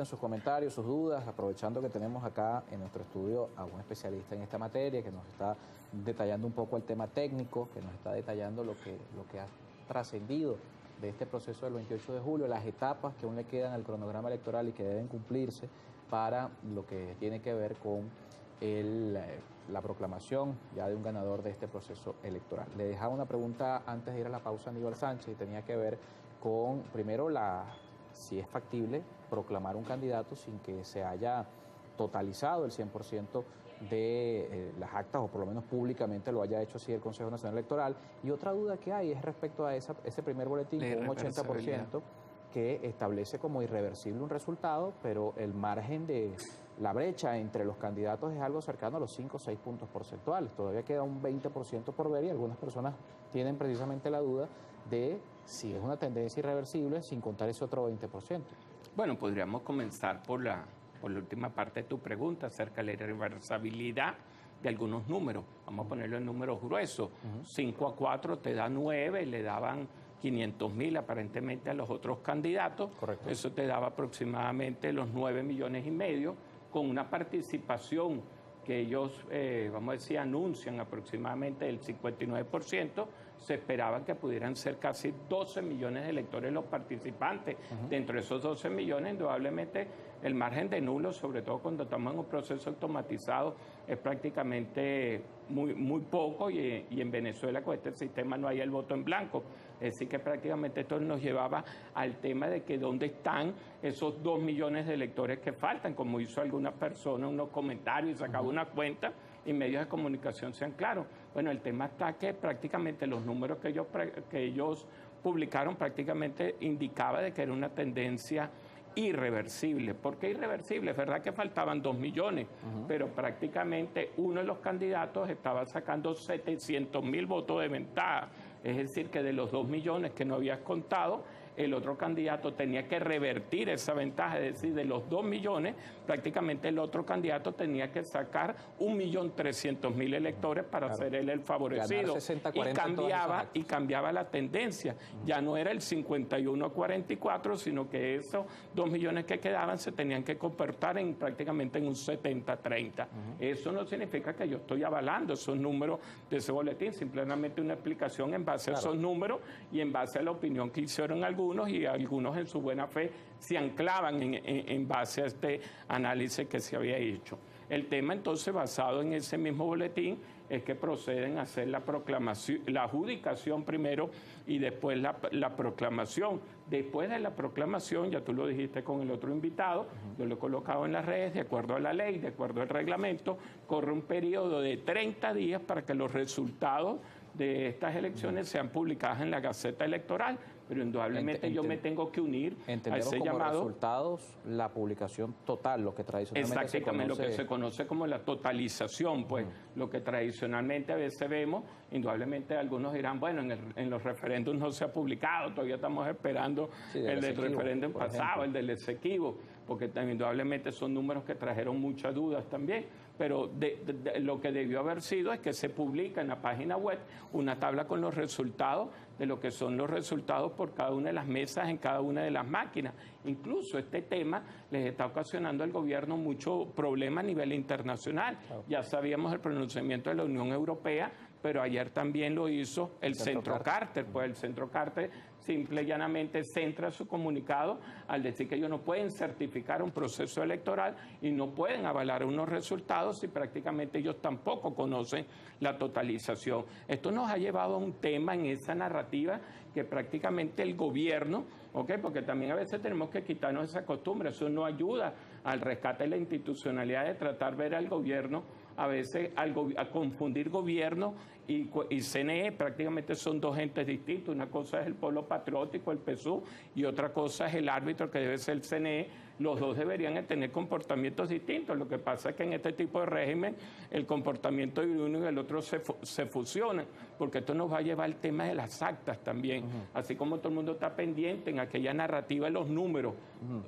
recuerden sus comentarios, sus dudas, aprovechando que tenemos acá en nuestro estudio a un especialista en esta materia que nos está detallando un poco el tema técnico, que nos está detallando lo que ha trascendido de este proceso del 28 de julio, las etapas que aún le quedan al cronograma electoral y que deben cumplirse para lo que tiene que ver con la proclamación ya de un ganador de este proceso electoral. Le dejaba una pregunta antes de ir a la pausa a Aníbal Sánchez y tenía que ver con, primero, si es factible proclamar un candidato sin que se haya totalizado el 100% de las actas, o por lo menos públicamente lo haya hecho así el Consejo Nacional Electoral. Y otra duda que hay es respecto a ese primer boletín con un 80% que establece como irreversible un resultado, pero el margen de la brecha entre los candidatos es algo cercano a los 5 o 6 puntos porcentuales. Todavía queda un 20% por ver y algunas personas tienen precisamente la duda de si es una tendencia irreversible sin contar ese otro 20%. Bueno, podríamos comenzar por la última parte de tu pregunta acerca de la irreversibilidad de algunos números. Vamos a ponerlo en números gruesos. 5-4 te da 9, le daban 500.000 aparentemente a los otros candidatos. Correcto. Eso te daba aproximadamente los 9,5 millones, con una participación que ellos, vamos a decir, anuncian aproximadamente del 59%, se esperaban que pudieran ser casi 12 millones de electores los participantes. Dentro de esos 12 millones, indudablemente, el margen de nulo, sobre todo cuando estamos en un proceso automatizado, es prácticamente muy poco y en Venezuela con este sistema no hay el voto en blanco. Es decir, que prácticamente esto nos llevaba al tema de que dónde están esos 2 millones de electores que faltan, como hizo alguna persona, unos comentarios y sacaba una cuenta, y medios de comunicación sean claros. Bueno, el tema está que prácticamente los números que ellos publicaron prácticamente indicaba de que era una tendencia irreversible. ¿Por qué irreversible? Es verdad que faltaban 2 millones, pero prácticamente uno de los candidatos estaba sacando 700.000 votos de ventaja. Es decir, que de los 2 millones que no habías contado, el otro candidato tenía que revertir esa ventaja, es decir, de los 2 millones, prácticamente el otro candidato tenía que sacar 1.300.000 electores para ser él el favorecido. 60, y cambiaba la tendencia. Ya no era el 51-44, sino que esos 2 millones que quedaban se tenían que comportar prácticamente en un 70-30. Eso no significa que yo estoy avalando esos números de ese boletín, simplemente una explicación en base a esos números y en base a la opinión que hicieron algunos, y algunos en su buena fe se anclaban en base a este análisis que se había hecho. El tema entonces, basado en ese mismo boletín, es que proceden a hacer la proclamación, la adjudicación primero y después la proclamación. Después de la proclamación, ya tú lo dijiste con el otro invitado, yo lo he colocado en las redes, de acuerdo a la ley, de acuerdo al reglamento, corre un periodo de 30 días para que los resultados de estas elecciones sean publicadas en la Gaceta Electoral, pero indudablemente yo me tengo que unir a ese como llamado. Resultados, la publicación total, lo que tradicionalmente exactamente, lo que se conoce como la totalización, pues lo que tradicionalmente a veces vemos, indudablemente algunos dirán, bueno, en los referéndums no se ha publicado, todavía estamos esperando el del referéndum pasado, el del Esequibo, porque indudablemente son números que trajeron muchas dudas también, pero lo que debió haber sido es que se publica en la página web una tabla con los resultados de lo que son los resultados por cada una de las mesas en cada una de las máquinas. Incluso este tema les está ocasionando al gobierno mucho problema a nivel internacional. Ya sabíamos el pronunciamiento de la Unión Europea, pero ayer también lo hizo el Centro Carter. Pues el Centro Carter simple y llanamente centra su comunicado al decir que ellos no pueden certificar un proceso electoral y no pueden avalar unos resultados y prácticamente ellos tampoco conocen la totalización. Esto nos ha llevado a un tema en esa narrativa que prácticamente el gobierno, porque también a veces tenemos que quitarnos esa costumbre, eso no ayuda al rescate de la institucionalidad de tratar de ver al gobierno, a veces a confundir gobierno y CNE, prácticamente son dos entes distintos. Una cosa es el Polo Patriótico, el PSUV, y otra cosa es el árbitro, que debe ser el CNE. Los dos deberían tener comportamientos distintos. Lo que pasa es que en este tipo de régimen el comportamiento de uno y el otro se fusionan, porque esto nos va a llevar al tema de las actas también. Así como todo el mundo está pendiente en aquella narrativa de los números,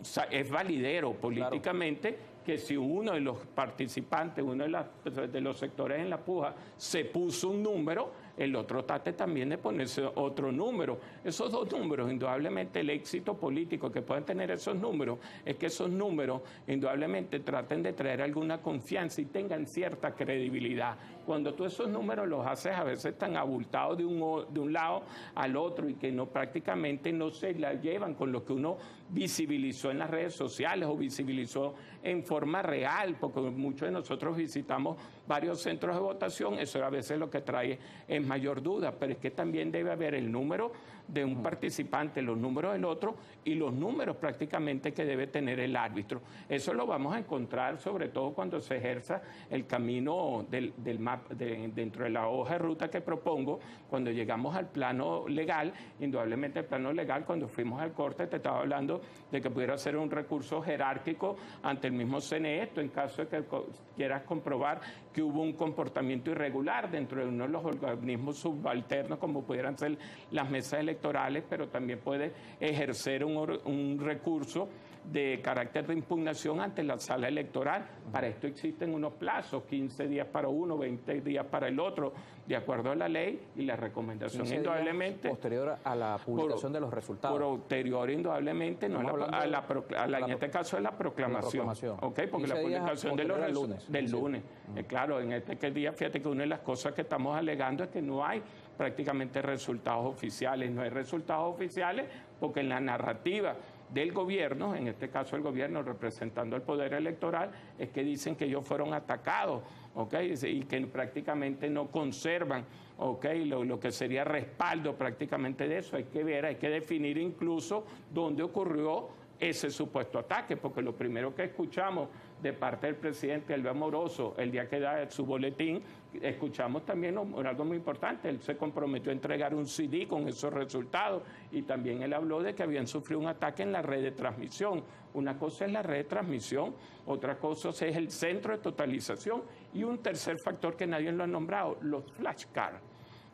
o sea, es validero políticamente que si uno de los participantes, uno de los sectores en la puja, se puso un número, el otro trate también de ponerse otro número. Esos dos números, indudablemente el éxito político que pueden tener esos números, es que esos números indudablemente traten de traer alguna confianza y tengan cierta credibilidad. Cuando tú esos números los haces a veces tan abultados de un lado al otro y que no prácticamente no se la llevan con lo que uno visibilizó en las redes sociales o visibilizó en forma real, porque muchos de nosotros visitamos varios centros de votación, eso a veces lo que trae es mayor duda, pero es que también debe haber el número de un participante, los números del otro y los números prácticamente que debe tener el árbitro. Eso lo vamos a encontrar sobre todo cuando se ejerza el camino dentro de la hoja de ruta que propongo, cuando llegamos al plano legal. Indudablemente el plano legal, cuando fuimos al corte, te estaba hablando de que pudiera ser un recurso jerárquico ante el mismo CNE, esto en caso de que quieras comprobar que hubo un comportamiento irregular dentro de uno de los organismos subalternos, como pudieran ser las mesas electorales, pero también puede ejercer un recurso de carácter de impugnación ante la sala electoral. Para esto existen unos plazos, 15 días para uno, 20 días para el otro, de acuerdo a la ley y la recomendación indudablemente. Posterior a la publicación de los resultados. Posterior indudablemente, no en este caso es la proclamación. ¿Ok? Porque la publicación de los resultados del lunes. Claro, en este día, fíjate que una de las cosas que estamos alegando es que no hay prácticamente resultados oficiales. No hay resultados oficiales porque en la narrativa del gobierno, en este caso el gobierno representando el poder electoral, es que dicen que ellos fueron atacados, ¿ok? Y que prácticamente no conservan, ¿ok? Lo que sería respaldo prácticamente de eso. Hay que ver, hay que definir incluso dónde ocurrió ese supuesto ataque, porque lo primero que escuchamos de parte del presidente Elvio Amoroso el día que da su boletín, escuchamos también algo muy importante. Él se comprometió a entregar un CD con esos resultados y también él habló de que habían sufrido un ataque en la red de transmisión. Una cosa es la red de transmisión, otra cosa es el centro de totalización y un tercer factor que nadie lo ha nombrado, los flashcards.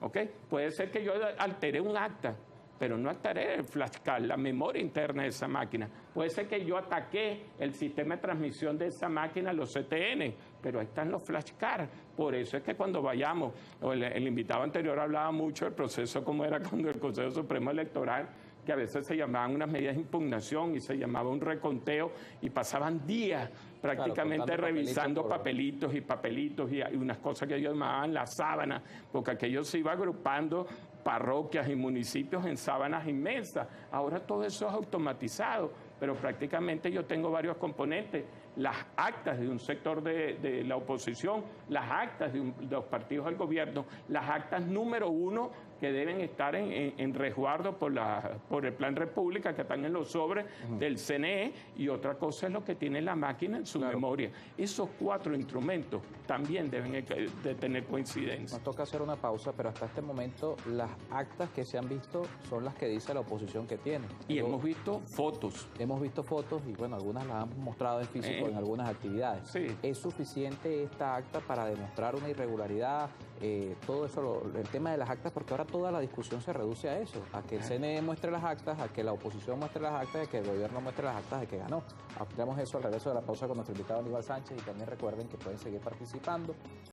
¿Okay? Puede ser que yo altere un acta, pero no alteré el flashcard, la memoria interna de esa máquina. Puede ser que yo ataqué el sistema de transmisión de esa máquina, los CTN, pero ahí están los flashcards. Por eso es que cuando vayamos, el invitado anterior hablaba mucho del proceso, como era cuando el Consejo Supremo Electoral, que a veces se llamaban unas medidas de impugnación y se llamaba un reconteo y pasaban días prácticamente revisando papelitos y unas cosas que ellos llamaban la sábana, porque aquello se iba agrupando parroquias y municipios en sábanas inmensas. Ahora todo eso es automatizado, pero prácticamente yo tengo varios componentes. Las actas de un sector de la oposición, las actas de los partidos del gobierno, las actas número 1 que deben estar en resguardo por el Plan República, que están en los sobres del CNE, y otra cosa es lo que tiene la máquina en su memoria. Esos 4 instrumentos también deben de tener coincidencia. Nos toca hacer una pausa, pero hasta este momento las actas que se han visto son las que dice la oposición que tiene. Y hemos visto fotos. Hemos visto fotos y bueno, algunas las han mostrado en físico en algunas actividades. Sí. ¿Es suficiente esta acta para demostrar una irregularidad? Todo eso, el tema de las actas, porque ahora toda la discusión se reduce a eso, a que el CNE muestre las actas, a que la oposición muestre las actas, a que el gobierno muestre las actas de que ganó. Aplicamos eso al regreso de la pausa con nuestro invitado Aníbal Sánchez y también recuerden que pueden seguir participando